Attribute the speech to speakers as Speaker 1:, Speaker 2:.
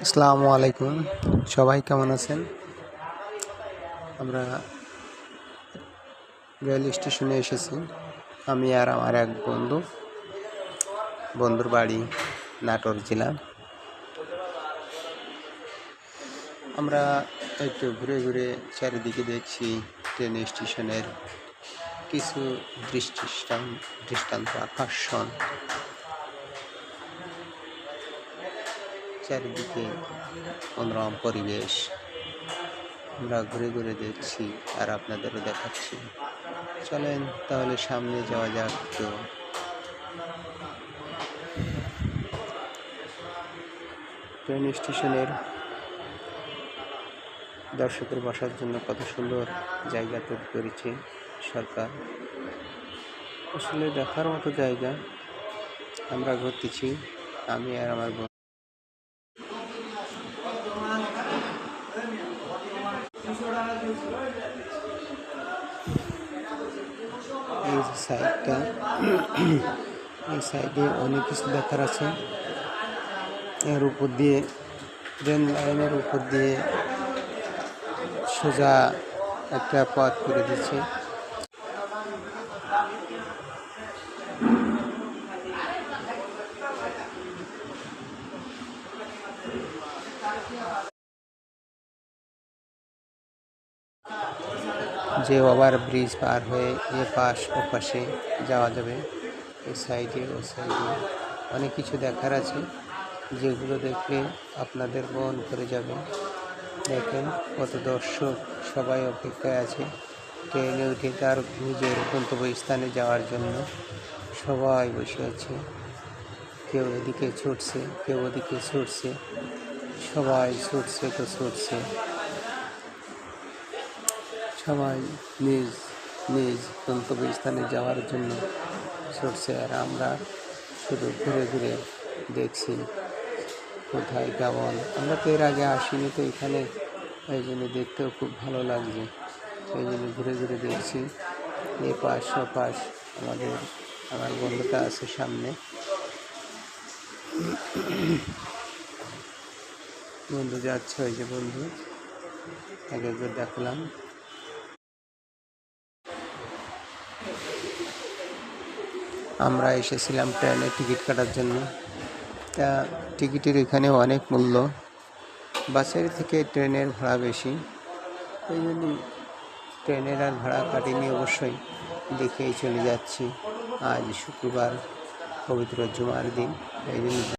Speaker 1: আসসালামু আলাইকুম, সবাই কেমন আছেন? আমরা রেল স্টেশনে এসেছি। আমি আর আমার এক বন্ধুর বাড়ি নাটোর জেলা। আমরা একটু ঘুরে ঘুরে চারিদিকে দেখছি ট্রেন স্টেশনের কিছু দৃষ্টান্ত আকর্ষণ। চারিদিকে মনোরম পরিবেশ আমরা ঘুরে ঘুরে দেখছি আর আপনাদেরও দেখাচ্ছি। চলেন তাহলে সামনে যাওয়া যাক। তো ট্রেন স্টেশনের দর্শকের বসার জন্য কত সুন্দর জায়গা তৈরি করেছে সরকার। আসলে দেখার মতো জায়গা। আমরা ঘুরতেছি, আমি আর আমার এই সাইডটা এই সাইডে অনেক কিছু দেখার আছে। এর উপর দিয়ে ট্রেন লাইনের উপর দিয়ে সোজা একটা পথ করে দিচ্ছে। যে ওভার ব্রিজ পার হয়ে এ পাশ ও পাশে যাওয়া যাবে। এই সাইডে ও সাইডে অনেক কিছু দেখার আছে, যেগুলো দেখলে আপনাদের মন ভরে যাবে। দেখেন কত দর্শক সবাই অপেক্ষায় আছে ট্রেনে উঠে তার নিজের গন্তব্যস্থানে যাওয়ার জন্য। সবাই বসে আছে, কেউ এদিকে ছুটছে, কেউ ওদিকে ছুটছে, সবাই ছুটছে তো ছুটছে। সবাই নিজ নিজ গন্তব্যস্থানে যাওয়ার জন্য ছুটছে, আর আমরা শুধু ঘুরে ঘুরে দেখছি কোথায় কেমন। আমরা তো এর আগে আসিনি, তো এখানে এই জন্য দেখতেও খুব ভালো লাগছে। সেই জন্য ঘুরে ঘুরে দেখছি এ পাশ ও পাশ। আমার বন্ধুটা আছে সামনে, বন্ধু যাচ্ছে, ওই যে বন্ধু আগে দেখলাম। আমরা এসেছিলাম ট্রেনে টিকিট কাটার জন্য। তা টিকিটের এখানে অনেক মূল্য, বাসের থেকে ট্রেনের ভাড়া বেশি। এই জন্য ট্রেনের আর ভাড়া কাটিনি, অবশ্যই দেখেই চলে যাচ্ছি। আজ শুক্রবার, পবিত্র জুমার দিন, এই জন্য